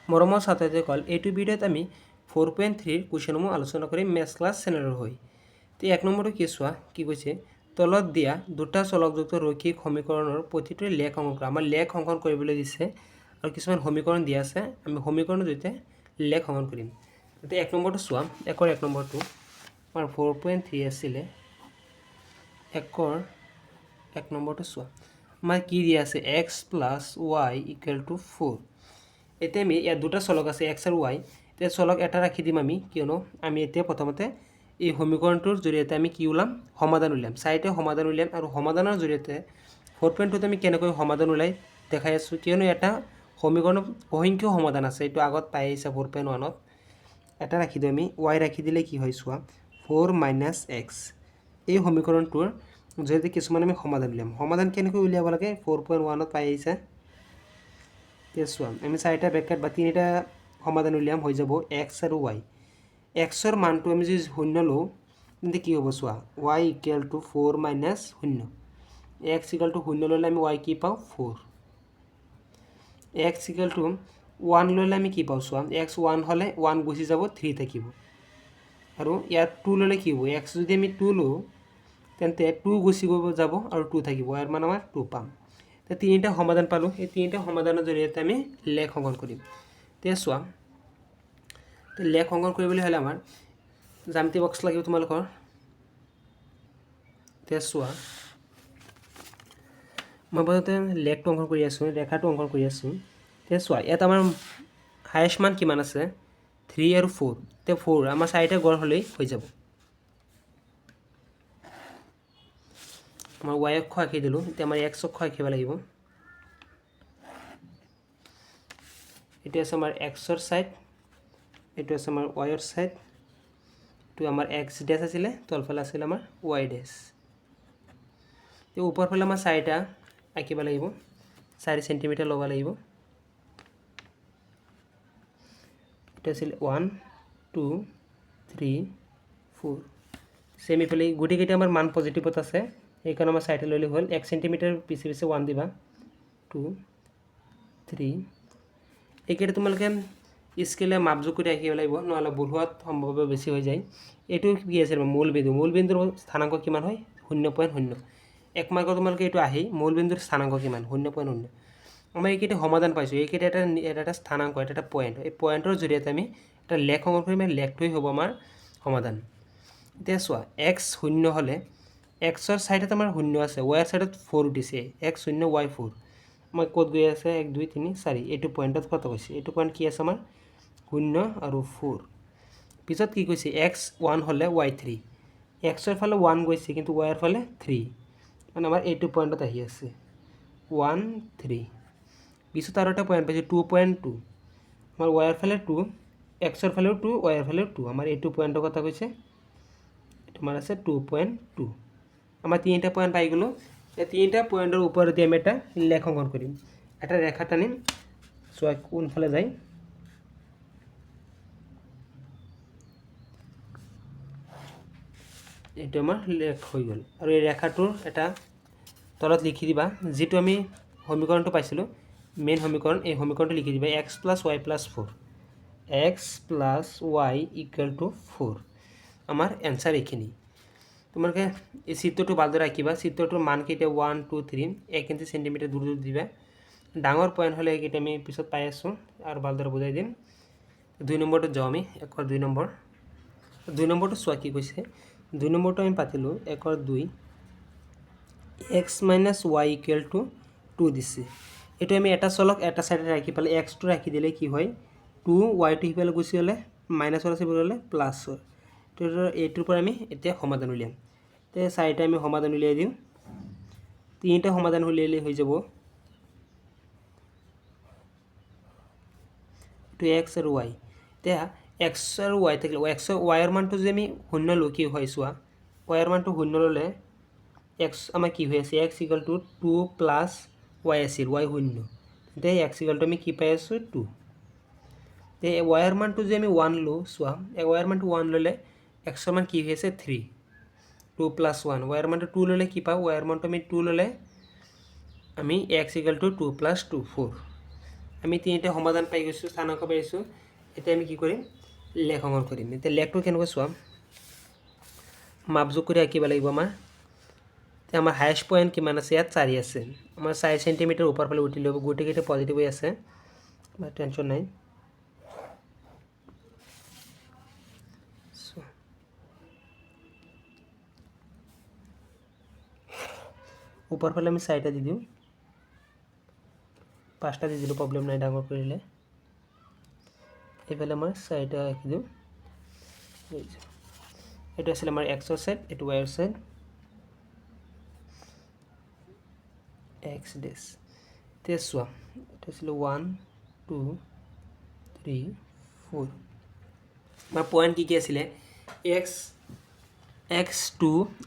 মৰমৰ ছাত্ৰসকল এইটো ভিডিঅ'ত আমি 4.3 কুৱেশ্যনসমূহ আলোচনা কৰিম মেথছ ক্লাছ চেনেলৰ হৈ। তো 1 নম্বৰটো কি চোৱা কি কৈছে তলত দিয়া দুটা চলকযুক্ত ৰৈখিক সমীকৰণৰ প্ৰতিটোৰ লেখ অংকন কৰা। আমাৰ লেখ অংকন কৰিবলৈ দিছে আৰু কিছুমান সমীকৰণ দিয়া আছে আমি সমীকৰণৰ জৰিয়তে লেখ অংকন কৰিম। তো 1 নম্বৰটো চোৱা 1 নম্বৰটো আমাৰ 4.3 আছিলে 1 নম্বৰটো চোৱা আমাৰ কি দিয়া আছে x + y = 4। এতিয়া আমি ইয়াত দুটা চলক আছে x আৰু y। এতিয়া চলক এটা ৰাখি দিম আমি কিয়নো আমি এতিয়া প্ৰথমতে এই সমীকৰণটোৰ জৰিয়তে আমি কি ওলাম সমাধান উলিয়াম। চাৰিটা সমাধান উলিয়াম আৰু সমাধানৰ জৰিয়তে 4.2 আমি কেনেকৈ সমাধান উলাই দেখাই আছোঁ কিয়নো এটা সমীকৰণৰ অসংখ্য সমাধান আছে। এইটো আগত পাই আহিছে 4.1ত। এটা ৰাখি দিওঁ আমি y ৰাখি দিলে কি হয় চোৱা 4 - x। এই সমীকৰণটোৰ জৰিয়তে কিছুমান আমি সমাধান উলিয়াম। সমাধান কেনেকৈ উলিয়াব লাগে 4.1ত পাই আহিছে। চোৱা আমি চাৰিটা ব্ৰেকেট বা তিনিটা সমাধান উলিয়াম হৈ যাব x আৰু y। xৰ মানটো আমি যদি 0 লওঁ তেন্তে কি হ'ব চোৱা y = 4 - 0। x = 0 ল'লে আমি y কি পাওঁ 4। x = 1 ল'লে আমি কি পাওঁ চোৱা x 1 হ'লে 1 গুচি যাব 3 থাকিব আৰু ইয়াত 2 ল'লে কি হ'ব x যদি আমি 2 লওঁ তেন্তে 2 গুচি যাব আৰু 2 থাকিব ইয়াৰ মান আমাৰ 2 পাম। তো তিনিটা সমাধান পালোঁ। এই তিনিটা সমাধানৰ জৰিয়তে আমি লেখ অংকন কৰিম। তে চোৱা তো লেখ অংকন কৰিবলৈ হ'লে আমাৰ জ্যামিতি বক্স লাগিব তোমালোকৰ। তে চোৱা মই প্ৰথমতে লেখটো অংকন কৰি আছোঁ ৰেখাটো অংকন কৰি আছোঁ। তে চোৱা ইয়াত আমাৰ হায়েষ্ট মান কিমান আছে 3 আৰু 4। তে 4 আমাৰ চাৰিটা গড় হ'লেই হৈ যাব। আমাৰ y অক্ষ আঁকি দিলোঁ। এতিয়া আমাৰ x অক্ষ আঁকিব লাগিব। এইটো আছে আমাৰ xৰ ছাইড, এইটো আছে আমাৰ yৰ ছাইড, এইটো আমাৰ x ডেছ আছিলে তলফালে আছিলে আমাৰ y ডেছ। তো ওপৰ ফালে আমাৰ চাৰিটা আঁকিব লাগিব 4 চেণ্টিমিটাৰ ল'ব লাগিব। এটা আছিল 1 2 3 4 চেম ইফালে গোটেইকেইটা আমাৰ মান পজিটিভত আছে সেইকাৰণে আমাৰ চাৰিটা ল'লে হ'ল 1 চেণ্টিমিটাৰ পিছে পিছে 1 দিবা 2 3। এইকেইটা তোমালোকে স্কেলে মাপজোখ কৰি ৰাখিব লাগিব নহ'লে ভুল হোৱাত সম্ভাৱনা বেছি হৈ যায়। এইটো কি আছে মূলবিন্দুৰ স্থানাংক কিমান হয় 0.0। 1 মাৰ্কৰ তোমালোকে এইটো আহি মূলবিন্দুৰ স্থানাংক কিমান 0.0। আমাৰ এইকেইটা সমাধান পাইছোঁ এইকেইটা এটা স্থানাংক এটা পইণ্ট। এই পইণ্টৰ জৰিয়তে আমি এটা লেখ অংকন কৰিম লেখটোৱেই হ'ব আমাৰ সমাধান। এতিয়া চোৱা x 0 হ'লে xৰ ছাইডত আমাৰ 0 আছে yৰ ছাইডত 4 উঠিছে x 0 y 4। আমাৰ ক'ত গৈ আছে 1 2 3 4 এইটো পইণ্টত কত গৈছে এইটো পইণ্ট কি আছে আমাৰ 0 আৰু 4। পিছত কি কৈছে x 1 হ'লে y 3। xৰ ফালে 1 গৈছে কিন্তু yৰ ফালে 3 মানে আমাৰ এইটো পইণ্টত আহি আছে 1 3। পিছত আৰু এটা পইণ্ট পাইছোঁ 2.2 আমাৰ yৰ ফালে 2 xৰ ফালেও 2 yৰ ফালেও 2 আমাৰ এইটো পইণ্টৰ কথা কৈছে তোমাৰ আছে 2.2। আমাৰ তিনিটা পইণ্ট পাই গ'লোঁ। এই তিনিটা পইণ্টৰ ওপৰতে আমি এটা লেখ অংকন কৰিম এটা ৰেখা টানিম চোৱা কোনফালে যায় এইটো আমাৰ লেখ হৈ গ'ল আৰু এই ৰেখাটোৰ এটা তলত লিখি দিবা যিটো আমি সমীকৰণটো পাইছিলোঁ মেইন সমীকৰণ এই সমীকৰণটো লিখি দিবা x + y + 4 x + y = 4। আমাৰ এনসাৰ এইখিনি। তোমালোকে এই চিত্ৰটো ভালদৰে আঁকিবা চিত্ৰটোৰ মানকেইটা 1 2 3 1 চেণ্টিমিটাৰ দূৰ দূৰ দিবা। ডাঙৰ পইণ্ট হ'লে এইকেইটা আমি পিছত পাই আছোঁ আৰু ভালদৰে বুজাই দিম। 2 নম্বৰটো যাওঁ আমি 1 2 নম্বৰ 2 নম্বৰটো চোৱা কি কৈছে 2 নম্বৰটো আমি পাতিলোঁ 1 2 x - y = 2 দিছে। এইটো আমি এটা চলক এটা চাইডে ৰাখি পালে xটো ৰাখি দিলে কি হয় 2 yটো সিফালে গুচি গ'লে মাইনাছৰ আছে বুলি হ'লে প্লাছৰ। তো এইটোৰ পৰা আমি এতিয়া সমাধান উলিয়াম। তে চাৰিটা আমি সমাধান উলিয়াই দিওঁ তিনিটা সমাধান উলিয়ালে হৈ যাব এইটো x আৰু y। এতিয়া x আৰু y থাকিলে yৰ মানটো যদি আমি 0 লওঁ কি হয় চোৱা yৰ মানটো 0 ল'লে x আমাৰ কি হৈ আছে x = 2 + y আছিল y 0 তেতিয়া x = আমি কি পাই আছোঁ 2। তে yৰ মানটো যদি আমি 1 লওঁ চোৱা yৰ মানটো 1 ল'লে xৰ মান কি হৈ আছে 3 2 + 1 yৰ মানটো 2 ল'লে কি পাওঁ yৰ মানটো আমি 2 ল'লে আমি x = 2 + 2 4। আমি তিনিটা সমাধান পাই গৈছোঁ, স্থানাংক পাইছোঁ। এতিয়া আমি কি কৰিম, লেখ অংকন কৰিম। এতিয়া লেখটো কেনেকৈ চোৱাম, মাপযোগ কৰি আঁকিব লাগিব আমাৰ। এতিয়া আমাৰ হায়েষ্ট পইণ্ট কিমান আছে, ইয়াত 4 আছে। আমাৰ 4 সেণ্টিমিটাৰ ওপৰ ফালে উঠি ল'ব, গোটেইকেইটা পজিটিভ হৈ আছে, টেনশ্যন নাই। ওপৰ ফালে আমি 4টা দি দিওঁ, 5টা দি দিলোঁ, প্ৰব্লেম নাই ডাঙৰ কৰিলে। এইফালে মই 4টা ৰাখি দিওঁ। এইটো আছিলে আমাৰ এক্সৰ ছাইড, এইটো ৱাইৰ ছাইড, এক্স ডেছ। এতিয়া চোৱা, এইটো আছিলে 1 2 3 4। আমাৰ পইণ্ট কি আছিলে, x2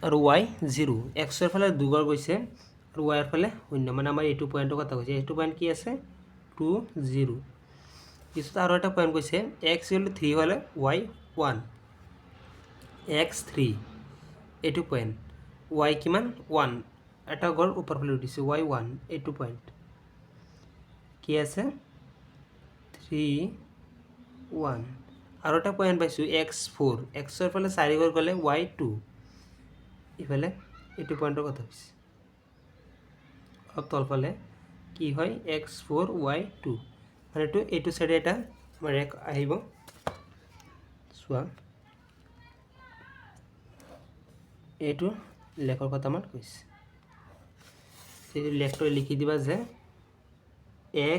আৰু y0। এক্সৰ ফালে 2 বাৰ গৈছে আৰু ৱাইৰ ফালে 0, মানে আমাৰ এইটো পইণ্টৰ কথা কৈছে। এইটো পইণ্ট কি আছে, 2 0। পিছত আৰু এটা পইণ্ট কৈছে, x3 হ'লে y1, x3 এইটো পইণ্ট, y কিমান 1, এটা গড় ওপৰ ফালে উঠিছে, y1 এইটো পইণ্ট কি আছে 3 1। আৰু এটা পইণ্ট পাইছোঁ x4, এক্সৰ ফালে 4 গড় গ'লে y2, ইফালে এইটো পইণ্টৰ কথা কৈছে। অলপ তলফালে কি হয় x4 y2, মানে এইটো চাইডে এটা আমাৰ ৰেখ আহিব। চোৱা, এইটো লেখৰ কথা আমাৰ কৈছে। এই লেখটো লিখি দিবা যে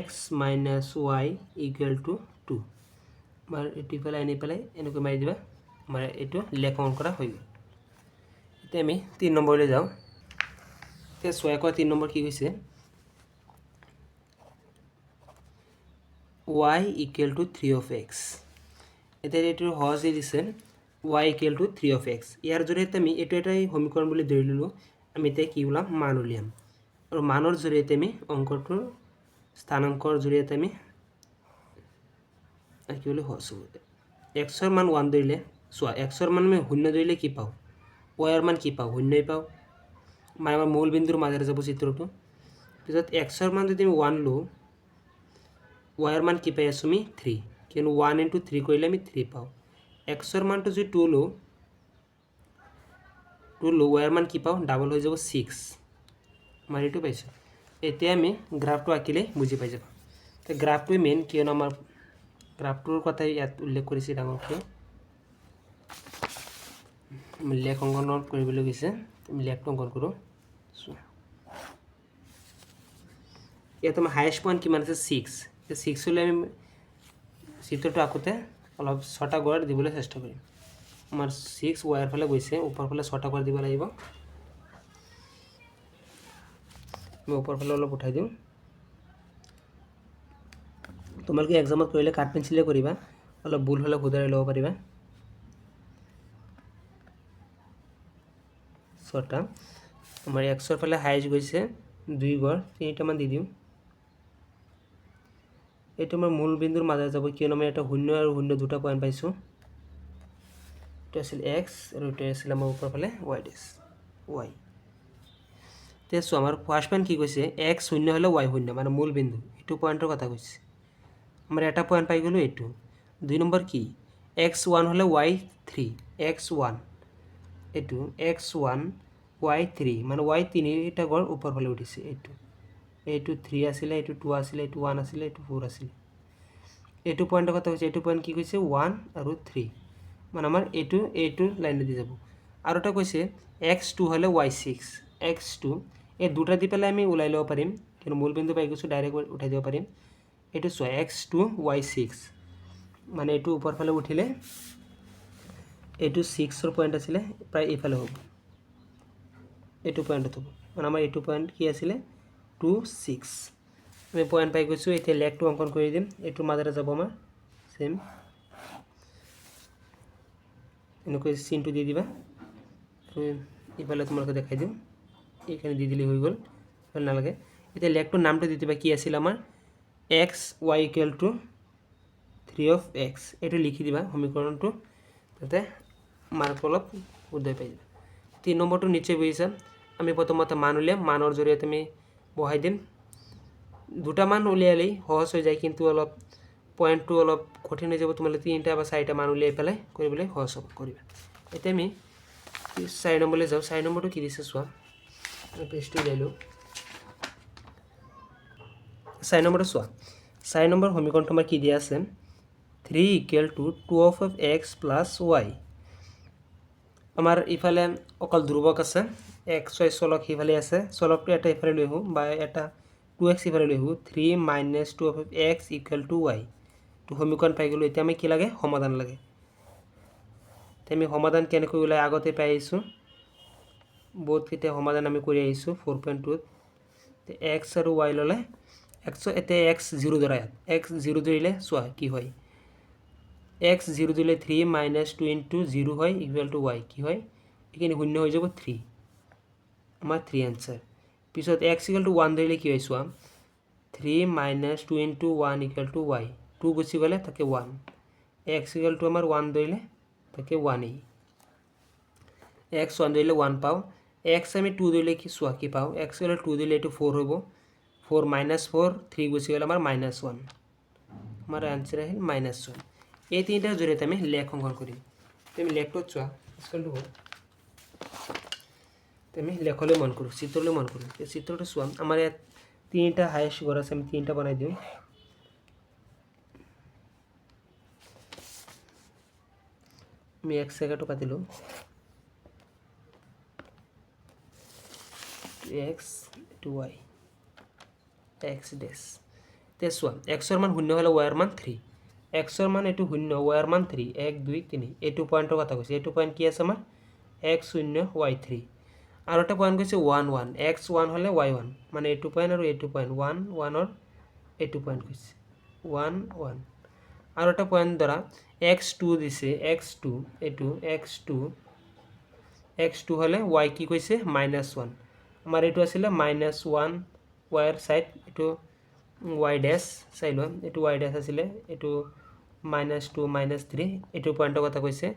x minus y equal to 2। আমাৰ এইটো ইফালে আনি পেলাই এনেকৈ মাৰি দিবা, আমাৰ এইটো লেখ অংকন কৰা হৈ গ'ল। এতিয়া আমি 3 নম্বৰলৈ যাওঁ। এতিয়া চোৱা, 3 নম্বৰ কি কৈছে, y equal to 3 of x। এতিয়া এইটো সহজে দিছে, y equal to 3 of x। ইয়াৰ জৰিয়তে আমি এইটো এটাই সমীকৰণ বুলি ধৰি ল'লোঁ। আমি এতিয়া কি ওলাম, মান উলিয়াম, আৰু মানৰ জৰিয়তে আমি অংকটোৰ স্থানাংকৰ জৰিয়তে আমি আঁকিবলৈ সহজ হ'ব। এক্সৰ মান 1 ধৰিলে, চোৱা এক্সৰ মান আমি 0 ধৰিলে কি পাওঁ, ৱাইৰ মান কি পাওঁ, 0ই পাওঁ, মানে আমাৰ মূল বিন্দুৰ মাজেৰে যাব চিত্ৰটো। পিছত এক্সৰ মান যদি আমি 1 লওঁ, ৱাইৰ মান কি পাই আছোঁ আমি 3, কিয়নো 1 × 3 কৰিলে আমি 3 পাওঁ। এক্সৰ মানটো যদি 2 লওঁ, ৱাইৰ মান কি পাওঁ, ডাবল হৈ যাব 6, আমাৰ এইটো পাইছোঁ। এতিয়া আমি গ্ৰাফটো আঁকিলেই বুজি পাই যাব। গ্ৰাফটোৱে মেইন, কিয়নো আমাৰ গ্ৰাফটোৰ কথাই ইয়াত উল্লেখ কৰিছে ডাঙৰকৈ। লেখ অংকন কৰিবলৈ গৈছে, আমি লেখটো অংকন কৰোঁ। ইয়াত আমাৰ হায়েষ্ট পইণ্ট কিমান আছে 6। 6 হ'লে আমি চিত্ৰটো আঁকোতে অলপ 6টা গড় দিবলৈ চেষ্টা কৰিম। আমাৰ 6 ৱাইৰ ফালে গৈছে, ওপৰ ফালে 6টা গড় দিব লাগিব। আমি ওপৰ ফালে অলপ উঠাই দিওঁ। তোমালোকে এক্সামত কৰিলে কাঠ পেঞ্চিলে কৰিবা, অলপ ভুল হ'লে শুধৰাই ল'ব পাৰিবা। 6টা। আমাৰ এক্সৰ ফালে হায়েষ্ট গৈছে 2 গড়, 3টামান দি দিওঁ। এইটো আমাৰ মূল বিন্দুৰ মাজত যাব, কিয়নো আমি এটা 0 আৰু 0 দুটা পইণ্ট পাইছোঁ। এইটো আছিল এক্স আৰু এইটো আছিল আমাৰ ওপৰ ফালে ৱাই ডেছ, ৱাই। এতিয়া চোৱা, আমাৰ ফাৰ্ষ্ট পইণ্ট কি কৈছে, এক্স 0 হ'লে ৱাই 0, মানে মূল বিন্দু, এইটো পইণ্টৰ কথা কৈছে। আমাৰ এটা পইণ্ট পাই গ'লোঁ এইটো। 2 নম্বৰ কি, x1 হ'লে y3, x1 এইটো x1 y3, মানে y 3টা গড় ওপৰ ফালে উঠিছে। এইটো 3 আছিলে, এইটো 2 আছিলে, এইটো 1 আছিলে, এইটো 4 আছিলে। এইটো পইণ্টৰ কথা কৈছে, এইটো পইণ্ট কি কৈছে 1 আৰু 3, মানে আমাৰ এইটো লাইনে দি যাব। আৰু এটা কৈছে x2 হ'লে y6, x2 এই দুটা দি পেলাই আমি ওলাই ল'ব পাৰিম, কিন্তু মূল বিন্দু পাই গৈছোঁ, ডাইৰেক্ট উঠাই দিব পাৰিম। এইটো চোৱা, x2 y6, মানে এইটো ওপৰ ফালে উঠিলে এইটো 6ৰ পইণ্ট আছিলে, প্ৰায় এইফালে হ'ব, এইটো পইণ্টত হ'ব, মানে আমাৰ এইটো পইণ্ট কি আছিলে 2 6। আমি পইণ্ট পাই গৈছোঁ। এতিয়া লেখটো অংকন কৰি দিম, এইটোৰ মাজেৰে যাব আমাৰ চেম, এনেকৈ চিনটো দি দিবা। ইফালে তোমালোকে দেখাই দিম, এইখানে দি দিলে হৈ গ'ল, ইফালে নালাগে। এতিয়া লেখটোৰ নামটো দি দিবা, কি আছিল আমাৰ x Y equal to 3 of x, এইটো লিখি দিবা সমীকৰণটো, যাতে মাৰ্ক অলপ শুদ্ধই পাই যাবা। 3 নম্বৰটো নিশ্চয় বুজিছা। আমি প্ৰথমতে মান উলিয়াম, মানৰ জৰিয়তে আমি বহাই দিম দুটা মান উলিয়ালেই সহজ হৈ যায়, কিন্তু অলপ পইণ্টটো অলপ কঠিন হৈ যাব। তোমালোকে 3টা বা 4টা মান উলিয়াই পেলাই কৰিবলৈ সহজ হ'ব কৰিবা। এতিয়া আমি 4 নম্বৰলৈ যাওঁ। 4 নম্বৰটো কি দিছে চোৱা, পেজটো উলিয়াই লওঁ। 4 নম্বৰটো চোৱা, 4 নম্বৰ সমীকৰণটো আমাৰ কি দিয়া আছে, 3 = 2 x + y। আমাৰ ইফালে অকল ধ্ৰুৱক আছে, x y চলক সিফালে আছে, চলকটো এটা ইফালে লৈ আহোঁ বা এটা 2x ইফালে লৈ আহোঁ, 3 - 2 x = y। তো সমীকৰণ পাই গ'লোঁ। এতিয়া আমি কি লাগে, সমাধান লাগে। এতিয়া আমি সমাধান কেনেকৈ ওলাই আগতে পাই আহিছোঁ, বহুতকেইটা সমাধান আমি কৰি আহিছোঁ 4.2। x আৰু y ল'লে, এতিয়া x 0 ধৰা, x 0 ধৰিলে চোৱা কি হয়, x 0 দিলে 3 - 2 × 0 হয় = y, কি হয় এইখিনি শূন্য হৈ যাব 3, আমাৰ 3 এনচাৰ। পিছত x = 1 ধৰিলে কি হয় চোৱা, 3 - 2 × 1 = y, 2 গুচি গ'লে থাকে 1, x = আমাৰ 1 ধৰিলে থাকে 1এই, x 1 ধৰিলে 1 পাওঁ, x আমি 2 ধৰিলে কি চোৱা কি পাওঁ, x = 2 ধৰিলে এইটো 4 হ'ব, 4 - 4 3 গুচি গ'লে আমাৰ -1, আমাৰ আনচাৰ আহিল -1। এই তিনিটাৰ জৰিয়তে আমি লেখ অংকন কৰিম। তুমি লেখটোত চোৱা স্কেলটো হ'ল, আমি লেখলৈ মন কৰোঁ, চিত্ৰলৈ মন কৰোঁ। এই চিত্ৰটো চোৱা, আমাৰ ইয়াত 3টা হাইয়েষ্ট ঘৰ আছে, আমি 3টা বনাই দিওঁ। আমি x জায়গাটো কাটিলোঁ, x to y, x ডেছ। এতিয়া চোৱা, x-ৰ মান 0 হ'লে y-ৰ মান 3, x-ৰ মান এইটো 0, y-ৰ মান 3, 1 2 3, এইটো পইণ্টৰ কথা কৈছে। এইটো পইণ্ট কি আছে আমাৰ, x0 y3, আৰু এটা পইণ্ট কৈছে 1 1, x1 হ'লে y1, মানে এইটো পইণ্ট আৰু এইটো পইণ্ট 1 1ৰ এইটো পইণ্ট কৈছে 1 1। আৰু এটা পইণ্ট ধৰা x2 দিছে, x2 এইটো x2 হ'লে y কি কৈছে -1, আমাৰ এইটো আছিলে -1, y-ৰ ছাইড এইটো y ডেছ চাই লোৱা, এইটো y ডেছ আছিলে, এইটো -2 -3, এইটো পইণ্টৰ কথা কৈছে,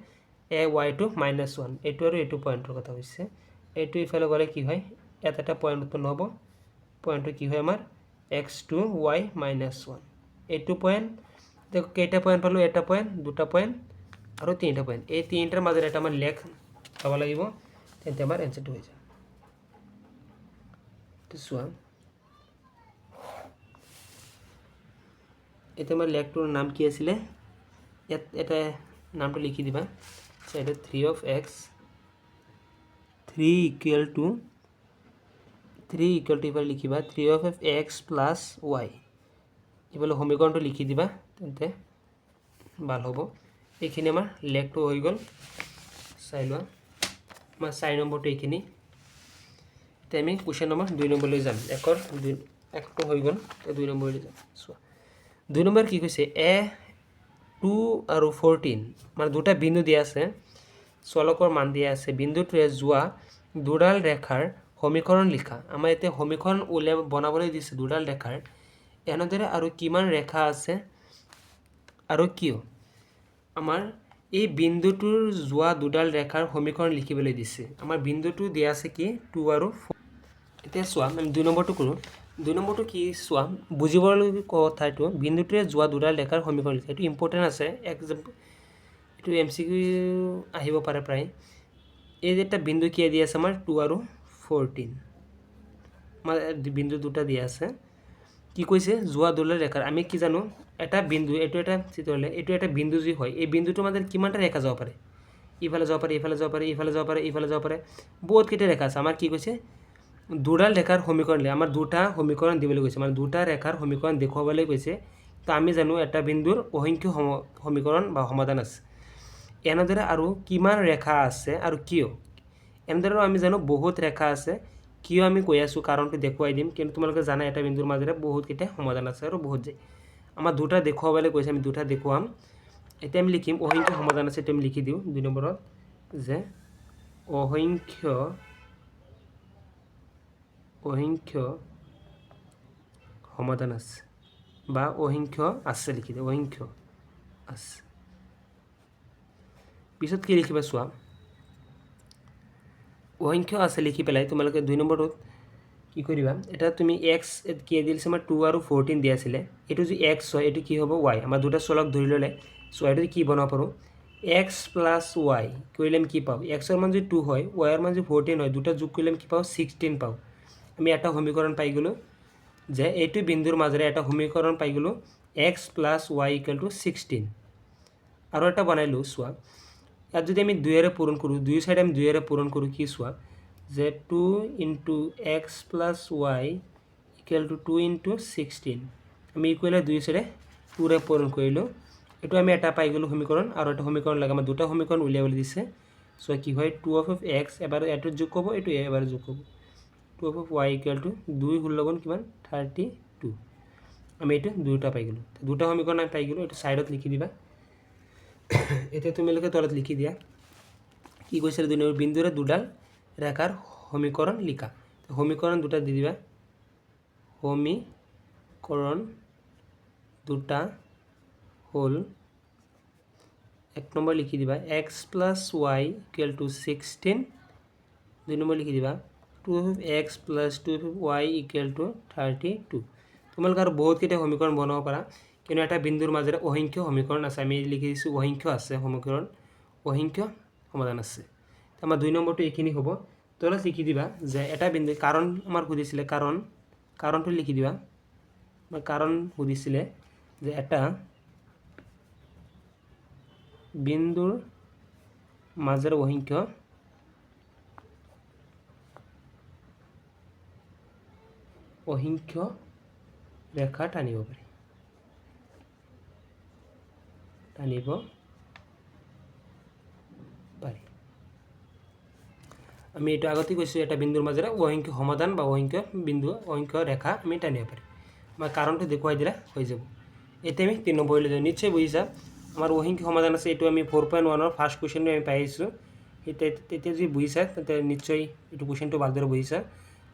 y-টো -1, এইটো আৰু এইটো পইণ্টৰ কথা কৈছে। এইটো ইফালে গ'লে কি হয়, ইয়াত এটা পইণ্ট উৎপন্ন হ'ব, পইণ্টটো কি হয় আমাৰ x2 y -1। এইটো পইণ্ট কেইটা পইণ্ট পালোঁ, এটা পইণ্ট, দুটা পইণ্ট আৰু 3টা পইণ্ট। এই 3টাৰ মাজত এটা আমাৰ লেখ চাব লাগিব, তেন্তে আমাৰ এনচাৰটো হৈ যায়। চোৱা, এতিয়া আমাৰ লেখটোৰ নাম কি আছিলে, ইয়াত এটা নামটো লিখি দিবা চাইডত, 3 = ইফালে লিখিবা 3 x + y, ইফালে সমীকৰণটো লিখি দিবা, তেন্তে ভাল হ'ব। এইখিনি আমাৰ লেখটো হৈ গ'ল, চাই লোৱা, আমাৰ 4 নম্বৰটো এইখিনি। এতিয়া আমি কুৱেশ্যন নম্বৰ 2 নম্বৰলৈ যাম। একটো হৈ গ'ল, 2 নম্বৰলৈ যাম। চোৱা, 2 নম্বৰ কি কৈছে, A2 আৰু 14, মানে দুটা বিন্দু দিয়া আছে, চলকৰ মান দিয়া আছে, বিন্দুটোৱে যোৱা দুডাল ৰেখাৰ সমীকৰণ লিখা। আমাৰ এতিয়া সমীকৰণ বনাবলৈ দিছে দুডাল ৰেখাৰ, এনেদৰে আৰু কিমান ৰেখা আছে আৰু কিয়। আমাৰ এই বিন্দুটোৰ যোৱা দুডাল ৰেখাৰ সমীকৰণ লিখিবলৈ দিছে। আমাৰ বিন্দুটো দিয়া আছে কি 2 আৰু 4। এতিয়া চোৱা, আমি 2 নম্বৰটো কৰোঁ। 2 নম্বৰটো কি চোৱা, বুজিবলগীয়া কথা এইটো, বিন্দুটোৱে যোৱা দুডাল ৰেখাৰ সমীকৰণ লিখা, এইটো ইম্পৰ্টেণ্ট আছে, এইটো MCQ আহিব পাৰে প্ৰায়। এই যে এটা বিন্দু কি দিয়া আছে আমাৰ 2 আৰু 14, আমাৰ বিন্দু দুটা দিয়া আছে। কি কৈছে, যোৱা দুডাল ৰেখাৰ, আমি কি জানো, এটা বিন্দু, এইটো এটা চিত্ৰলে, এইটো এটা বিন্দু যি হয়, এই বিন্দুটোৰ মাজত কিমানটা ৰেখা যাব পাৰে, ইফালে যাব পাৰে, ইফালে যাব পাৰে, ইফালে যাব পাৰে, ইফালে যাব পাৰে, বহুতকেইটা ৰেখা আছে। আমাৰ কি কৈছে, দুডাল ৰেখাৰ সমীকৰণ, আমাৰ দুটা সমীকৰণ দিবলৈ কৈছে, মানে দুটা ৰেখাৰ সমীকৰণ দেখুৱাবলৈ কৈছে। তো আমি জানো এটা বিন্দুৰ অসংখ্য সমীকৰণ বা সমাধান আছে। এনেদৰে আৰু কিমান ৰেখা আছে আৰু কিয়, এনেদৰে আমি জানো বহুত ৰেখা আছে, কিয় আমি কৈ আছোঁ কাৰণটো দেখুৱাই দিম, কিন্তু তোমালোকে জানা এটা বিন্দুৰ মাজেৰে বহুতকেইটা সমাধান আছে আৰু বহুত যায়। আমাৰ দুটা দেখুৱাবলৈ কৈছে, আমি দুটা দেখুৱাম। এতিয়া আমি লিখিম অসংখ্য সমাধান আছে, এইটো আমি লিখি দিওঁ 2 নম্বৰত, যে অসংখ্য সমাধান আছে, বা অসংখ্য আছে লিখি দিওঁ, অসংখ্য আছে। পিছত কি লিখিবা চোৱা, অসংখ্য আছে লিখি পেলাই তোমালোকে 2 নম্বৰত কি কৰিবা এটা তুমি এক্স কি দিছে আমাৰ 2 আৰু 14 দিয়া আছিলে এইটো যদি এক্স হয় এইটো কি হ'ব ৱাই আমাৰ দুটা চলক ধৰি ল'লে চ' এইটো কি বনাব পাৰোঁ এক্স প্লাছ ৱাই কৰিলে আমি কি পাওঁ এক্সৰ মান যদি 2 হয় ৱাইৰ মান যদি 14 হয় দুটা যোগ কৰিলে আমি কি পাওঁ 16 পাওঁ আমি এটা সমীকৰণ পাই গ'লোঁ যে এইটো বিন্দুৰ মাজেৰে এটা সমীকৰণ পাই গ'লোঁ x plus Y equal to 16 আৰু এটা বনাইলোঁ চোৱা ইয়াত যদি আমি 2ৰে পূৰণ কৰোঁ দুই চাইডে আমি 2ৰে পূৰণ কৰোঁ কি চোৱা যে 2 into x plus Y equal to 2 into 16 আমি ইকুৱেলে দুই চাইডে 2ৰে পূৰণ কৰিলোঁ এইটো আমি এটা পাই গ'লোঁ সমীকৰণ আৰু এটা সমীকৰণ লাগে আমাৰ দুটা সমীকৰণ উলিয়াবলৈ দিছে চ' কি হয় 2 অফ এক্স এবাৰ এইটো যোগ হ'ব এইটো এবাৰ যোগ হ'ব 2 অফ ৱাই ইকুৱেল টু 2 ষোল্ল গুণ কিমান 32 আমি এইটো দুটা পাই গ'লোঁ দুটা সমীকৰণ আমি পাই গ'লোঁ এইটো ছাইডত লিখি দিবা এতিয়া তোমালোকে তলত লিখি দিয়া কি কৈছিলে দুই নম্বৰ বিন্দুৰে দুডাল ৰেখাৰ সমীকৰণ লিখা সমীকৰণ দুটা দি দিবা সমীকৰণ দুটা হ'ল এক নম্বৰ লিখি দিবা x plus Y equal to 16 দুই নম্বৰ লিখি দিবা 2 of x plus 2 of Y equal to 32 তোমালোকে আৰু বহুতকেইটা সমীকৰণ বনাব পাৰা কিন্তু এটা বিন্দুৰ মাজেৰে অসংখ্য সমীকৰণ আছে আমি লিখি দিছোঁ অসংখ্য আছে সমীকৰণ অসংখ্য সমাধান আছে আমাৰ দুই নম্বৰটো এইখিনি হ'ব তলত লিখি দিবা যে এটা বিন্দু কাৰণ আমাৰ সুধিছিলে কাৰণটো লিখি দিবা কাৰণ সুধিছিলে যে এটা বিন্দুৰ মাজেৰে অসংখ্য ৰেখা টানিব পাৰি আমি এইটো আগতে কৈছোঁ এটা বিন্দুৰ মাজেৰে অসংখ্য সমাধান বা অসংখ্য বিন্দু অসংখ্য ৰেখা আমি টানিব পাৰিম আমাৰ কাৰণটো দেখুৱাই দিলে হৈ যাব এতিয়া আমি 3 নম্বৰলৈ যাওঁ নিশ্চয় বুজিছা আমাৰ অসংখ্য সমাধান আছে এইটো আমি 4.1 ফাৰ্ষ্ট কুৱেশ্যনটো আমি পাই আহিছোঁ তেতিয়া যদি বুজিছা তেন্তে নিশ্চয় এইটো কুৱেশ্যনটো ভালদৰে বুজিছা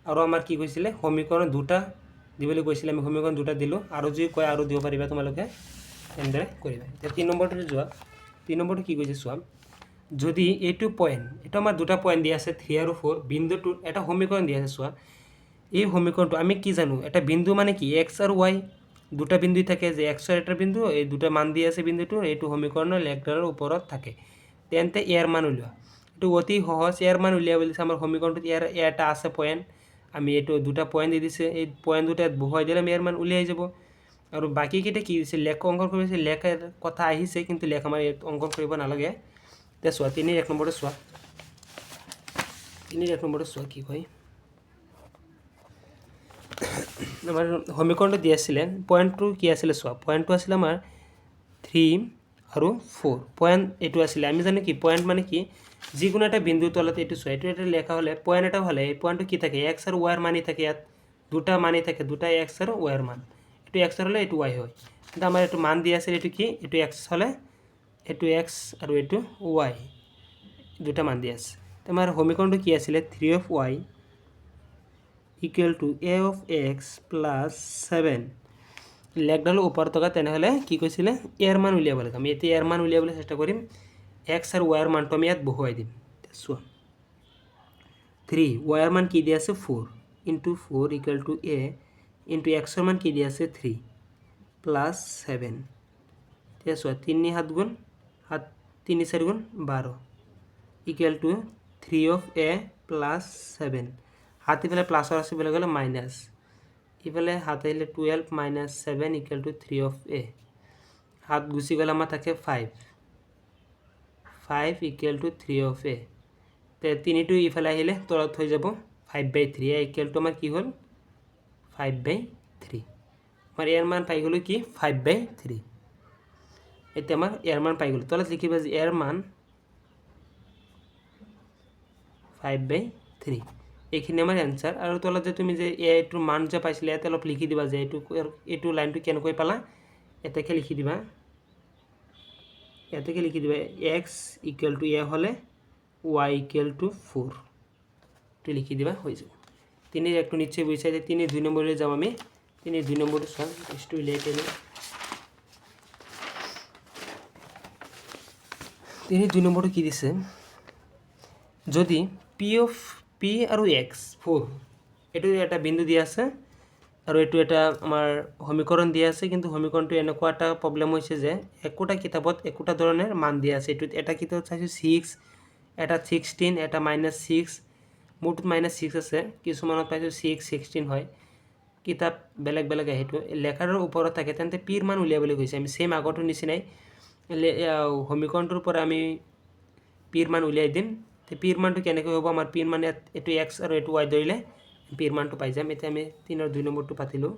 আৰু আমাৰ কি কৈছিলে সমীকৰণ দুটা দিবলৈ কৈছিলে আমি সমীকৰণ দুটা দিলোঁ আৰু যদি কয় আৰু দিব পাৰিবা তোমালোকে এনেদৰে কৰিবা এতিয়া 3 নম্বৰটো যোৱা 3 নম্বৰটো কি কৈছে চোৱা যদি এইটো পয়েন্ট এটা আমাৰ দুটা পয়েন্ট দিয়া আছে 3 আৰু 4 বিন্দুটো এটা সমীকৰণ দিয়া আছে চোৱা এই সমীকৰণটো আমি কি জানো এটা বিন্দু মানে কি এক্স আৰু ৱাই দুটা বিন্দু থাকে যে এক্সৰ এটা বিন্দু এই দুটা মান দিয়া আছে বিন্দুটো এইটো সমীকৰণৰ লেখডালৰ ওপৰত থাকে তেন্তে ইয়াৰ মান উলিওৱা এইটো অতি সহজ ইয়াৰ মান উলিয়াবলৈ আমাৰ সমীকৰণটোত ইয়াৰ এটা আছে পয়েন্ট আমি এইটো দুটা পয়েন্ট দি দিছে এই পয়েন্ট দুটা বহুৱাই দিলে ইয়াৰ মান উলিয়াই যাব আৰু বাকীকেইটা কি দিছে লেখ অংকন কৰিছে লেখাৰ কথা আহিছে কিন্তু লেখ আমাৰ অংকন কৰিব নালাগে এতিয়া চোৱা 3 1 নম্বৰটো চোৱা 3 1 নম্বৰটো চোৱা কি কয় আমাৰ সমীকৰণটো দি আছিলে পয়েন্টটো কি আছিলে চোৱা পয়েন্টটো আছিলে আমাৰ 3 আৰু 4 পয়েন্ট এইটো আছিলে আমি জানো কি পয়েন্ট মানে কি যিকোনো এটা বিন্দুৰ তলত এইটো চোৱা এইটো এটা লেখা হ'লে পয়েন্ট এটা হ'লে এই পয়েন্টটো কি থাকে এক্স আৰু ৱাইৰ মানি থাকে ইয়াত দুটা মানি থাকে দুটা এক্স আৰু ৱাইৰ মান এইটো এক্স হ'লে এইটো ৱাই হয় কিন্তু আমাৰ এইটো মান দিয়া আছিল এইটো কি এইটো এক্স হ'লে এইটো এক্স আৰু এইটো ৱাই দুটা মান দিয়া আছে আমাৰ সমীকৰণটো কি আছিলে 3 of Y equal to A of x plus 7 লেখডালৰ ওপৰত থকা তেনেহ'লে কি কৈছিলে ইয়াৰ মান উলিয়াব লাগে আমি এতিয়া ইয়াৰ মান উলিয়াবলৈ চেষ্টা কৰিম এক্স আৰু ৱাইৰ মানটো আমি ইয়াত বহুৱাই দিম চোৱা 3 ৱাইৰ মান কি দিয়া আছে 4 into 4 equal to A into এক্সৰ মান কি দিয়া আছে 3 প্লাছ 7 এতিয়া চোৱা 3 7 গুণ 3 4 গুণ 12 equal to 3 of A plus 7 হাত ইফালে প্লাছৰ আছে বুলি ক'লে মাইনাছ ইফালে হাত আহিলে 12 মাইনাছ 7 ইকুৱেল টু 3 অফ এ হাত গুচি গ'লে আমাৰ থাকে 5 ইকুৱেল টু 3 অফ এ তে 3টো ইফালে আহিলে তলত হৈ যাব 5/3 ইকুৱেল টু আমাৰ কি হ'ল 5/3 আমাৰ ইয়াৰ মান পাই গ'লোঁ কি 5/3 এতিয়া আমাৰ ইয়াৰ মান পাই গ'লোঁ তলত লিখিবা যে ইয়াৰ মান 5/3 এইখিনি আমাৰ এনসাৰ আৰু তলত যে তুমি যে এইটোৰ মান যে পাইছিলে ইয়াতে অলপ লিখি দিবা যে এইটো লাইনটো কেনেকৈ পালা এটাকে লিখি দিবা এক্স ইকুৱেল টু এ হ'লে ৱাই ইকুৱেল টু 4 টো লিখি দিবা হৈ যাব 3 একটু নিশ্চয় বুঝাই যে 3 2 নম্বরে যাও আমি 3 2 নম্বরে সব একটু লেট এলো 3 2 নম্বরে কি দিছে যদি p অফ p আৰু x 4 এইটো এটা বিন্দু দিয়া আছে আৰু এইটো এটা আমাৰ সমীকৰণ দিয়া আছে, কিন্তু সমীকৰণটো এনেকুৱা এটা প্ৰব্লেম হৈছে যে একোটা কিতাপত একোটা ধৰণৰ মান দিয়া আছে। এইটোত এটা কিতাপত চাইছোঁ 6, এটা 16, এটা -6, মোৰটোত -6 আছে, কিছুমানত পাইছোঁ 6, 16 হয়। কিতাপ বেলেগ বেলেগ আহে। সেইটো লেখাৰ ওপৰত থাকে। তেন্তে পিৰ মান উলিয়াবলৈ কৈছে। আমি সেম আগৰটোৰ নিচিনাই সমীকৰণটোৰ পৰা আমি পিৰ মান উলিয়াই দিম। পিৰ মানটো কেনেকৈ হ'ব? আমাৰ পিৰ মান এইটো এক্স আৰু এইটো ৱাই ধৰিলে পিৰ মানটো পাই যাম। এতিয়া আমি 3 2 নম্বৰটো পাতিলোঁ।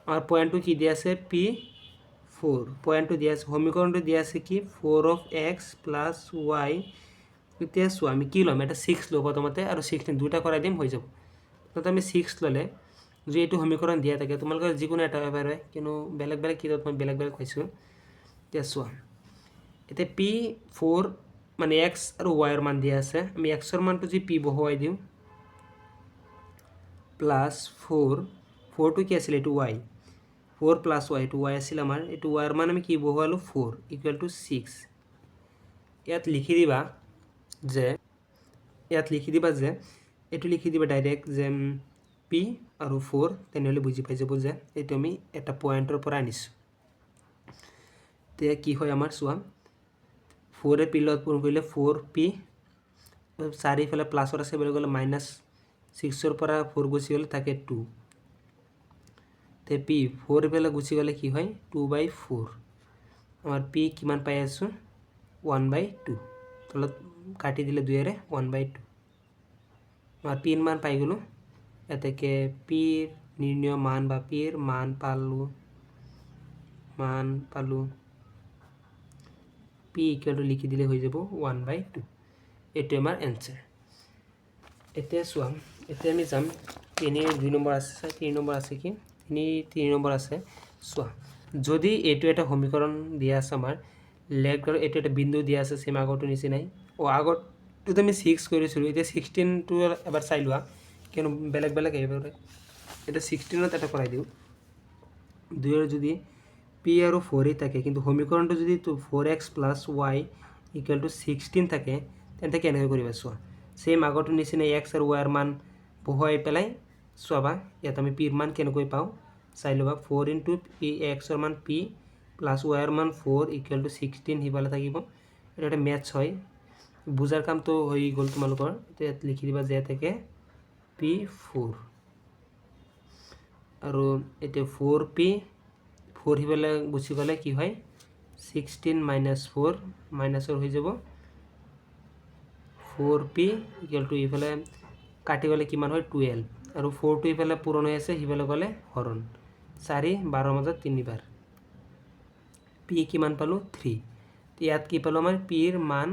আমাৰ পইণ্টটো কি দিয়া আছে? P4 পইণ্টটো দিয়া আছে। সমীকৰণটো দিয়া আছে কি 4x + y। এতিয়া চোৱা আমি কি ল'ম? এটা 6 ল'ব প্ৰথমতে আৰু 16 দুটা কৰাই দিম, হৈ যাব। তো আমি 6 ল'লে যদি এইটো সমীকৰণ দিয়া থাকে, তোমালোকৰ যিকোনো এটা হ'ব পাৰে, কিন্তু বেলেগ বেলেগ কিতাপত মই বেলেগ বেলেগ পাইছোঁ। এতিয়া চোৱা, এতিয়া P4 মানে এক্স আৰু ৱাইৰ মান দিয়া আছে। আমি এক্সৰ মানটো যদি পি বহুৱাই দিওঁ +4, 4টো কি আছিলে? এইটো ৱাই, 4 + y, এইটো ৱাই আছিল আমাৰ। এইটো ৱাইৰ মান আমি কি বহুৱালোঁ? 4 = 6। ইয়াত লিখি দিবা যে এইটো লিখি দিবা ডাইৰেক্ট যে P আৰু 4, তেনেহ'লে বুজি পাই যাব যে এইটো আমি এটা পইণ্টৰ পৰা আনিছোঁ। তেতিয়া কি হয় আমাৰ চোৱা, 4 P লগত পূৰণ কৰিলে 4P, 4 ইফালে প্লাছৰ আছে বুলি ক'লে -6ৰ পৰা 4 গুচি গ'লে থাকে 2। তে P 4 ইফালে গুচি গ'লে কি হয়? 2/4। আমাৰ P কিমান পাই আছোঁ? 1/2। তলত কাটি দিলে 2ৰে 1/2। আমাৰ পিৰ মান পাই গ'লোঁ। এতেকে পিৰ নিৰ্ণয় মান বা পিৰ মান পালোঁ। P = লিখি দিলে হৈ যাব 1/2। এইটো আমাৰ এনচাৰ। এতিয়া চোৱা, এতিয়া আমি যাম 2 নম্বৰ আছে, 3 নম্বৰ আছে কি? 3 নম্বৰ আছে। চোৱা, যদি এইটো এটা সমীকৰণ দিয়া আছে আমাৰ, লেফ্ট আৰু এইটো এটা বিন্দু দিয়া আছে সেম আগৰটো নিচিনাই। আগৰটোত আমি 6 কৰিছিলোঁ, এতিয়া 16টো এবাৰ চাই লোৱা, কিয়নো বেলেগ বেলেগ আহিব পাৰে। এতিয়া 16ত এটা কৰাই দিওঁ। 2ৰ যদি P আৰু 4 থাকে, কিন্তু সমীকৰণটো যদি 4x + y = 16 থাকে, তেন্তে কেনেকৈ কৰিবা? চোৱা, সেম আগৰটোৰ নিচিনা এক্স আৰু ৱাইৰ মান বহুৱাই পেলাই চোৱাবা ইয়াত আমি পিৰ মান কেনেকৈ পাওঁ চাই ল'বা। 4 × P, এক্সৰ মান P + ৱাইৰ মান 4 = 16 সিফালে থাকিব। এইটো এটা মেথছ হয়, বুজাৰ কামটো হৈ গ'ল তোমালোকৰ। এতিয়া ইয়াত লিখি দিবা যে থাকে P4 আৰু এতিয়া 4P, 4 সিফালে গুচি গ'লে কি হয়? 16 - 4 মাইনাছৰ হৈ যাব 4P = ইফালে কাটি গ'লে কিমান হয়? 12। আৰু 4টো ইফালে পূৰণ হৈ আছে, সিফালে গ'লে হৰণ। 4 12 মাজত 3 বাৰ। P কিমান পালোঁ? 3। ইয়াত কি পালোঁ? আমাৰ পিৰ মান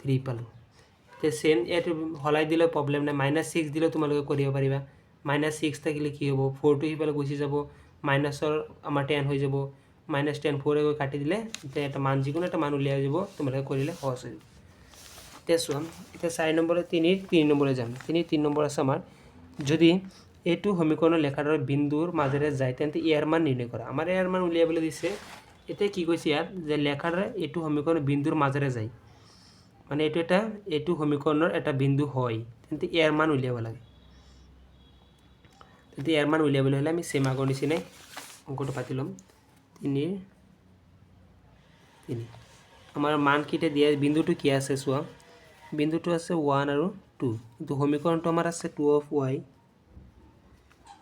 3 পালোঁ। এতিয়া সেম ইয়াত হলাই দিলে প্ৰব্লেম নাই, -6 দিলেও তোমালোকে কৰিব পাৰিবা। -6 থাকিলে কি হ'ব? 4টো সিফালে গুচি যাব, মাইনাছৰ আমাৰ 10 হৈ যাব, -10 4 গৈ কাটি দিলে এতিয়া এটা মান, যিকোনো এটা মান উলিয়াই যাব, তোমালোকে কৰিলে সহজ হৈ যাব। এতিয়া চোৱা, এতিয়া 4 নম্বৰে 3 নম্বৰে যাম। 3 নম্বৰ আছে আমাৰ, যদি এইটো সমীকৰণৰ লেখাৰ বিন্দুৰ মাজেৰে যায়, তেন্তে ইয়াৰ মান নিৰ্ণয় কৰা। আমাৰ ইয়াৰ মান উলিয়াবলৈ দিছে। এতিয়া কি কৈছে ইয়াত? যে লেখাৰ এইটো সমীকৰণ বিন্দুৰ মাজেৰে যায়, মানে এইটো সমীকৰণৰ এটা বিন্দু হয়, তেন্তে ইয়াৰ মান উলিয়াব লাগে। তেতিয়া ইয়াৰ মান উলিয়াবলৈ হ'লে আমি সেম আগৰ নিচিনাই অংকটো পাতি ল'ম। 3 আমাৰ মানকেইটা দিয়া বিন্দুটো কি আছে চোৱা, বিন্দুটো আছে 1 আৰু 2, কিন্তু সমীকৰণটো আমাৰ আছে 2y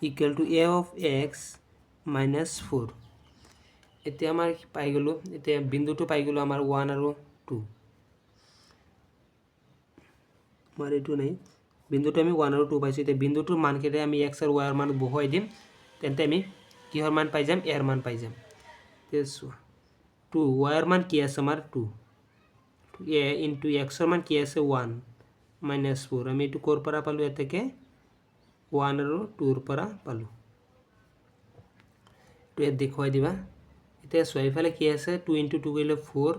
= a of x - 4। এতিয়া আমাৰ পাই গ'লোঁ, এতিয়া বিন্দুটো পাই গ'লোঁ আমাৰ 1 আৰু 2। আমাৰ এইটো নাই, বিন্দুটো আমি 1 আৰু 2 পাইছোঁ। এতিয়া বিন্দুটোৰ মানকেইটা আমি x আৰু y ৰ মান বহুৱাই দিম, তেন্তে আমি কিহৰ মান পাই যাম? ইয়াৰ মান পাই যাম। এতিয়া চোৱা, 2 y ৰ মান কি আছে আমাৰ? 2 a × x ৰ মান কি আছে? 1 - 4। আমি এইটো ক'ৰ পৰা পালোঁ? এতেকে 1 আৰু 2ৰ পৰা পালোঁ। এইটো ইয়াত দেখুৱাই দিবা। এতিয়া চোৱা, এইফালে কি আছে? 2 × 2 কৰিলে 4,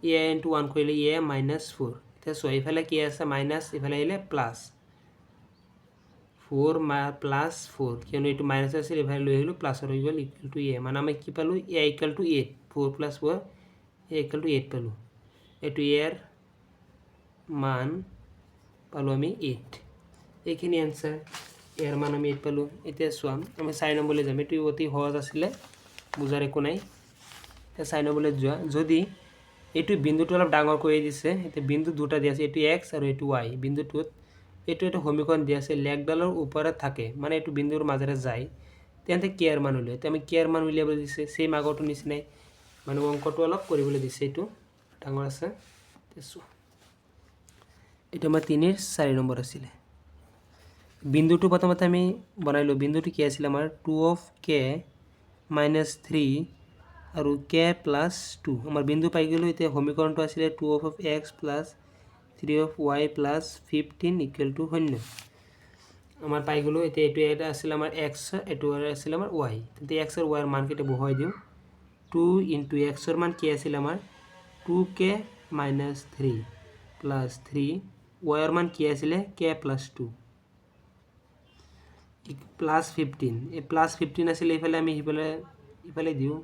a × 1 কৰিলে a - 4। এতিয়া চোৱা, এইফালে কি আছে? মাইনাছ, ইফালে আহিলে প্লাছ। 4 + 4, কিয়নো এইটো মাইনাছ আছিল, ইফালে লৈ আহিলোঁ, প্লাছৰ হৈ গ'ল, = a। মানে আমি কি পালোঁ? a = 8। 4 + 4 a = 8 পালোঁ। এইটো ইয়াৰ মান পালোঁ আমি 8 এইখিনি এনসাৰ ইয়াৰ মান আমি 8 পালোঁ এতিয়া চোৱা আমি 4 নম্বৰলৈ যাম এইটো অতি সহজ আছিলে বুজাৰ একো নাই এতিয়া 4 নম্বৰলৈ যোৱা যদি এইটো বিন্দুটো অলপ ডাঙৰ কৰি দিছে এতিয়া বিন্দু দুটা দিয়া আছে এইটো x আৰু এইটো y বিন্দুটোত এইটো এটা সমীকৰণ দিয়া আছে লেগডালৰ ওপৰত থাকে মানে এইটো বিন্দুৰ মাজেৰে যায় তেন্তে k ৰ মান উলিয়াই এতিয়া আমি k ৰ মান উলিয়াব দিছে সেম আগৰটো নিচিনাই মানে অংকটো অলপ কৰিবলৈ দিছে এইটো ডাঙৰ আছে চোৱা এটা আমাৰ 3 ৰ 4 নম্বৰ আছিল বিন্দুটো প্ৰথমতে আমি বনাইলো বিন্দুটো কি আছিল আমাৰ 2 of k minus 3 আৰু k plus 2 আমাৰ বিন্দু পাই গলো এতিয়া সমীকৰণটো আছিল 2 of x plus 3 of y plus 15 equal to 0 আমাৰ পাই গলো এতিয়া এটো এটা আছিল আমাৰ x এটো আছিল আমাৰ y তেন্তে x আৰু y ৰ মান কেটে বহাই দিও 2 into x ৰ মান কি আছিল আমাৰ 2k minus 3 plus 3 y ৰ মান কি আছিল k plus 2 plus 15 এই plus 15 আছিল ইফালে আমি ইফালে দিও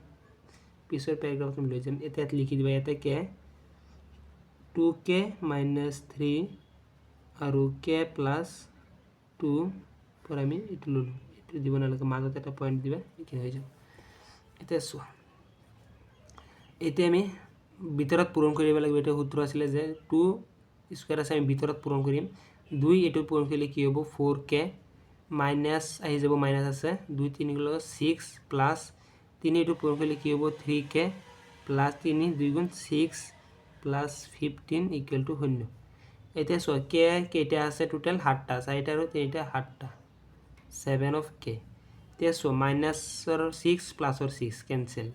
পিছৰ প্যাৰাগ্ৰাফত লৈ যাম এটা লিখি দিবা ইয়াতে k 2k minus 3 আৰু k plus 2 পর আমি এটো ললো এটো দিব না লাগে মাজতে এটা পয়েন্ট দিবা এখানে হয়ে যাব এটা চোৱা এতে আমি ভিতৰত পূৰণ কৰিব লাগিব এটা সূত্ৰ আছিল যে 2 স্কয়াৰ আছে আমি ভিতৰত পূৰণ কৰিম 2 এটো পূৰণ কৰিলে কি হ'ব 4k মাইনাস আহি যাব মাইনাস আছে 2 3 গুলো 6 প্লাস 3 এটো পূৰণ কৰিলে কি হ'ব 3k প্লাস 3 2 গুণ 6 প্লাস 15 ইকুয়াল টু 0 এটা সো k কেটা আছে টোটাল 8টা 4টা আৰু 3টা 8টা 7 of k তে so minus or 6 plus or 6 cancel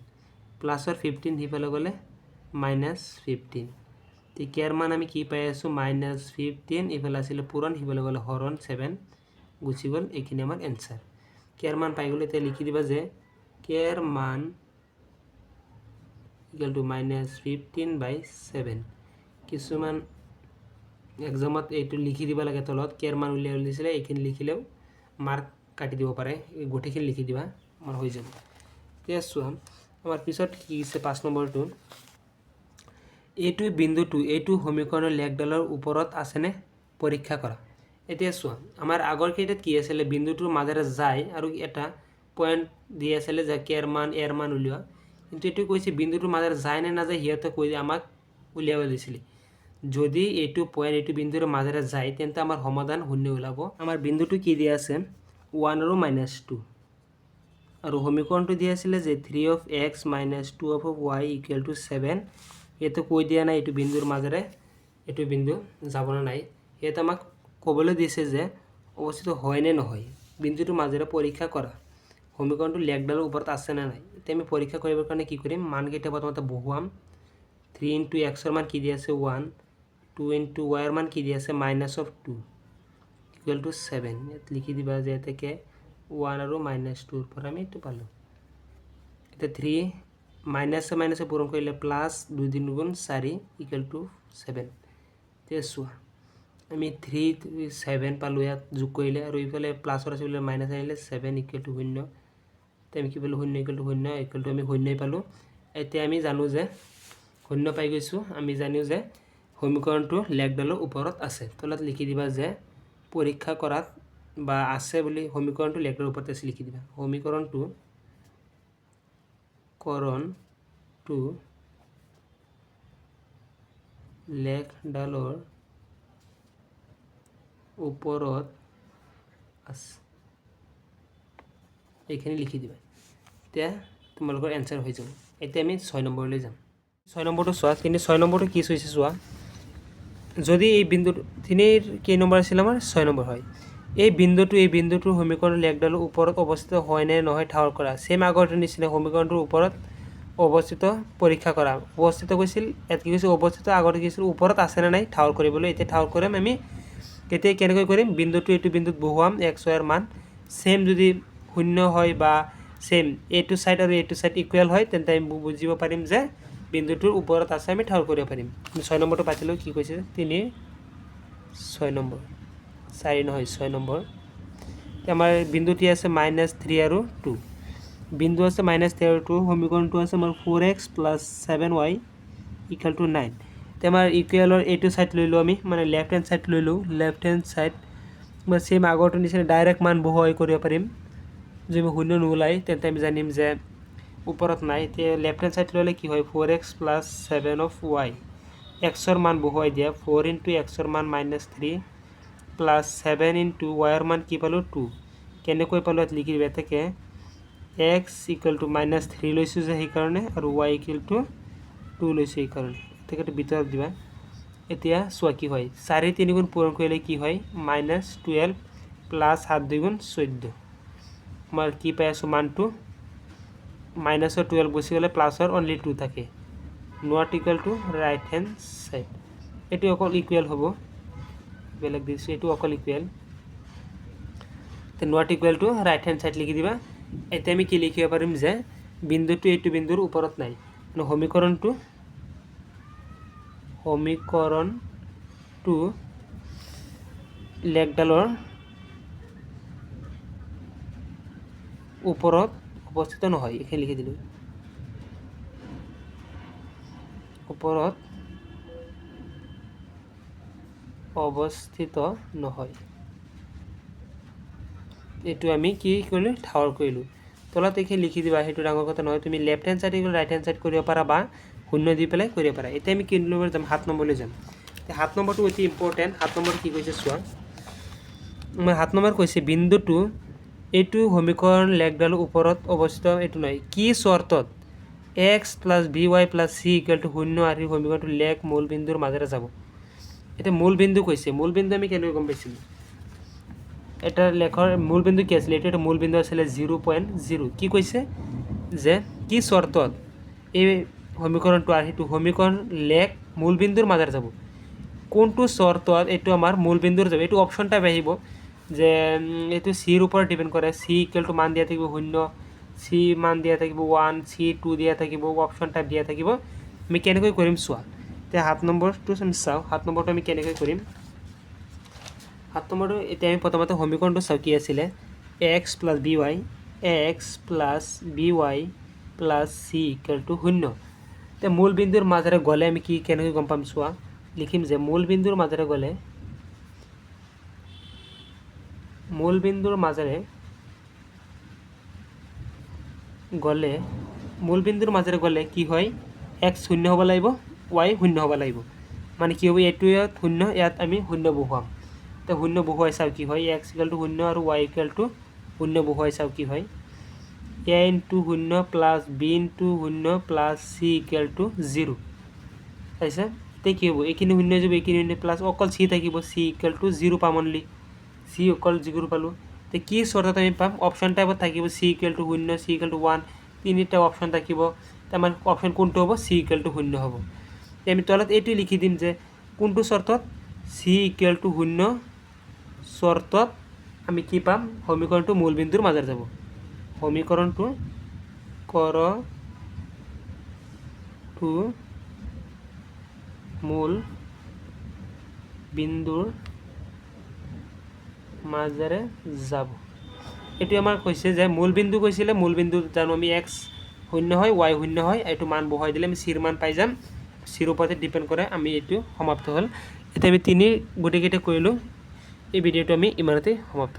plus or 15 হিফালে গলে মাইনাস 15 তে k এর মান আমি কি পাই আছো মাইনাস 15 ইফালে আছিল পূরণ হিফালে গলে হরণ 7 গুছি গল এখানে আমার आंसर k এর মান পাই গলে তে লিখি দিবা যে k এর মান ইকুয়াল টু মাইনাস 15 বাই 7 কিছুমান এক্সামত এইটো লিখি দিবা লাগে তলত k এর মান উলিয়াই দিছিলে এখানে লিখিলেও মার্ক কাটি দিব পারে গোটেখিনি লিখি দিবা আমার হৈ যাব এতিয়া চোৱা আমাৰ পিছত কি আছে 5 নম্বৰটো এইটো বিন্দুটো এইটো সমীকৰণৰ লেগডালৰ ওপৰত আছে নে পৰীক্ষা কৰা এতিয়া চোৱা আমাৰ আগৰ কেইটাত কি আছিল বিন্দুটোৰ মাজেৰে যায় আৰু এটা পয়েন্ট দি আছিল যে k এৰ মান উলিওয়া কিন্তু এটো কৈছে বিন্দুটোৰ মাজেৰে যায় নে না যায় হিয়তে কৈ আমাক উলিয়াব দিছিল যদি এইটো পয়েন্ট এইটো বিন্দুৰ মাজেৰে যায় তেন্তে আমাৰ সমাধান শূন্য ওলাব আমাৰ বিন্দুটো কি দিয়া আছে 1 আৰু -2 আৰু সমীকৰণটো দিয়া আছিল যে 3 of x - 2 of y = 7 এটো কৈ দিয়া নাই এইটো বিন্দুৰ মাজেৰে এইটো বিন্দু যাব না নাই এটা আমাক কবলৈ দিছে যে অৱস্থিত হয় নে নহয় বিন্দুটোৰ মাজেৰে পৰীক্ষা কৰা সমীকৰণটো লেগডালৰ ওপৰত আছে না নাই এতিয়া আমি পৰীক্ষা কৰিবৰ কাৰণে কি কৰিম মান কেইটা প্ৰথমতে বহুৱাম 3 into x ৰ মান কি দিয়া আছে 1 2 into y ৰ মান কি দিয়া আছে -2 equal to 7 ইয়াত লিখি দিবা যে এতেকে 1 আৰু -2 ৰ পৰা আমি এটো পালো এটা 3 মাইনাস মাইনাস পূৰণ কৰিলে প্লাস 2 3 গুণ 4 equal to 7 তে চোৱা আমি 3 7 পালো ইয়াত যোগ কৰিলে আৰু ইফালে প্লাসৰ আছে বলে মাইনাস আহিলে 7 equal to 0 তে আমি কি পালো 0 equal to 0 equal to আমি 0 পালো এতিয়া আমি জানো যে 0 পাই গৈছো আমি জানিও যে সমীকৰণটো লেগডালৰ ওপৰত আছে তলত লিখি দিবা যে পৰীক্ষা কৰাত বা আছে বুলি সমীকৰণটো লেগডালৰ ওপৰত আছে লিখি দিবা সমীকৰণটো লেগডালৰ ওপৰত আছে এইখিনি লিখি দিবা এতিয়া তোমালোকৰ आंसर হৈ যাব এতিয়া আমি 6 নম্বৰলৈ যাম 6 নম্বৰটো চোৱা তিনি 6 নম্বৰটো কি হৈছে চোৱা যদি এই বিন্দু তিনিৰ কি নম্বৰ আছিল আমাৰ 6 নম্বৰ হয় এই বিন্দুটোৰ সমীকৰণ লেগডালৰ ওপৰত অৱস্থিত হয় নে নহয় ঠাৱৰ কৰা সেম আগৰটোৰ নিচিনা সমীকৰণটোৰ ওপৰত অৱস্থিত পৰীক্ষা কৰা অৱস্থিত কৈছিল এত কি কৈছিল অৱস্থিত আগতে কৈছিল ওপৰত আছে নে নাই ঠাৱৰ কৰিবলৈ এতিয়া ঠাৱৰ কৰিম আমি কেতিয়া কেনেকৈ কৰিম বিন্দুটো এইটো বিন্দুত বহুৱাম x y ৰ মান সেম যদি শূন্য হয় বা সেম এইটো সাইড আৰু এইটো সাইড ইকুয়াল হয় তেন্তে আমি বুজিব পাৰিম যে বিন্দুটোৰ ওপৰত আছে আমি ঠাৱৰ কৰিব পাৰিম 6 নম্বৰটো পাতিলো কি কৈছে 3 6 নম্বৰ 4 নহয় 6 নম্বৰ আমাৰ বিন্দুটি আছে -3 আৰু 2 বিন্দু আছে -3 আৰু 2 সমীকৰণটো আছে আমাৰ 4x + 7y = 9 তো আমাৰ ইকুৱেলৰ এইটো ছাইড লৈ লওঁ আমি মানে লেফ্ট হেণ্ড ছাইড লৈ লওঁ লেফ্ট হেণ্ড ছাইড মই সেম আগৰটো নিচিনা ডাইৰেক্ট মান বহুৱাই কৰিব পাৰিম যদি শূন্য নোলায় তেন্তে আমি জানিম যে ওপৰত নাই এতিয়া লেফ্ট হেণ্ড ছাইড ল'লে কি হয় 4x + 7 of y এক্সৰ মান বহুৱাই দিয়া 4 * এক্সৰ মান -3 + 7 * yৰ মান কি পালোঁ 2 কেনেকৈ পালোঁ ইয়াত লিখি দিবা থাকে x = -3 লৈছোঁ যে সেইকাৰণে আৰু y = 2 লৈছোঁ সেইকাৰণে এটাকে ভিতৰত দিবা এতিয়া চোৱা কি হয় 4 3 গুণ পূৰণ কৰিলে কি হয় -12 + 7 2 গুণ 14 আমাৰ কি পাই আছোঁ মানটো মাইনাছৰ 12 গুচি গ'লে প্লাছৰ অনলি 2 থাকে not equal to right hand side এইটো অকল ইকুৱেল হ'ব বেলেগ দিছোঁ এইটো অকল ইকুৱেল তো not equal to right hand side লিখি দিবা এতিয়া আমি কি লিখিব পাৰিম যে বিন্দুটো এইটো বিন্দুৰ ওপৰত নাই সমীকৰণটো লেগডালৰ ওপৰত অৱস্থিত নহয় এখানে লিখি দিলোঁ ওপৰত অৱস্থিত নহয় এইটো আমি কি কৰিলোঁ ঠাৱৰ কৰিলোঁ তলত এখানে লিখি দিবা সেইটো ডাঙৰ কথা নহয় তুমি লেফ্ট হেণ্ড সাইড কৰি ৰাইট হেণ্ড সাইড কৰিব পাৰা বা শূন্য দি পেলাই কৰিব পাৰা এতিয়া আমি কি নম্বৰ যাম 7 নম্বৰলৈ যাম 7 নম্বৰটো অতি ইম্পৰ্টেণ্ট 7 নম্বৰ কি কৈছে চোৱা মই 7 নম্বৰ কৈছে বিন্দুটো এইটো সমীকৰণ লেগডালৰ ওপৰত অৱস্থিত এইটো নহয় কি চৰ্তত x + by + c = 0 আৰু সমীকৰণটো লেগ মূল বিন্দুৰ মাজেৰে যাব এটা মূল বিন্দু কৈছে মূল বিন্দু আমি কেনেকৈ গম পাইছিলোঁ এটা লেখৰ মূল বিন্দু কি আছিল এটা মূল বিন্দু আছিল 0.0 কি কৈছে যে কি চৰ্তত এই সমীকৰণটো আৰু সেইটো সমীকৰণ লেগ মূল বিন্দুৰ মাজেৰে যাব কোনটো চৰ্তত এইটো আমাৰ মূল বিন্দুৰ যাব এইটো অপশ্যনটা আহিব যে এইটো চিৰ ওপৰত ডিপেণ্ড কৰে c = মান দিয়া থাকিব 0 c মান দিয়া থাকিব 1 c 2 দিয়া থাকিব অপশ্যন টাইপ দিয়া থাকিব আমি কেনেকৈ কৰিম চোৱা এতিয়া 7 নম্বৰটো আমি চাওঁ 7 নম্বৰটো আমি কেনেকৈ কৰিম 7 নম্বৰটো এতিয়া আমি প্ৰথমতে সমীকৰণটো চাওঁ কি আছিলে x + by + c = 0 এতিয়া মূল বিন্দুৰ মাজেৰে গ'লে আমি কি কেনেকৈ গম পাম চোৱা লিখিম যে মূল বিন্দুৰ মাজেৰে গ'লে কি হয় x 0 হ'ব লাগিব y 0 হ'ব লাগিব মানে কি হ'ব এইটো ইয়াত 0 ইয়াত আমি 0 বহুৱাম তো 0 বহুৱাই চাওঁ কি হয় x = 0 আৰু y = 0 বহুৱাই চাওঁ কি হয় a * 0 + b * 0 + c = 0 চাইছে এতিয়া কি হ'ব এইখিনি 0 যাব এইখিনি 0 প্লাছ অকল c থাকিব c = 0 পাম অনলি c অকল 0 পালোঁ তো কি চৰ্তত আমি পাম অপশ্যন টাইপত থাকিব c = 0 c = 1 তিনিটা অপশ্যন থাকিব আমাৰ অপশ্যন কোনটো হ'ব c = 0 হ'ব আমি তলত এইটো লিখি দিম যে কোনটো চৰ্তত c = 0 চৰ্তত আমি কি পাম সমীকৰণটো মূল বিন্দুৰ মাজেৰে যাব সমীকৰণটো মূল বিন্দুৰ মাজেৰে যাব এইটো আমাৰ কৈছে যে মূল বিন্দু কৈছিলে মূল বিন্দু জানো আমি x 0 হয় y 0 হয় এইটো মান বহাই দিলে আমি c ৰ মান পাই যাম c ৰ ওপৰতে ডিপেণ্ড কৰে আমি এইটো সমাপ্ত হ'ল এতিয়া আমি গোটেইকেইটা কৰিলোঁ এই ভিডিঅ'টো আমি ইমানতে সমাপ্ত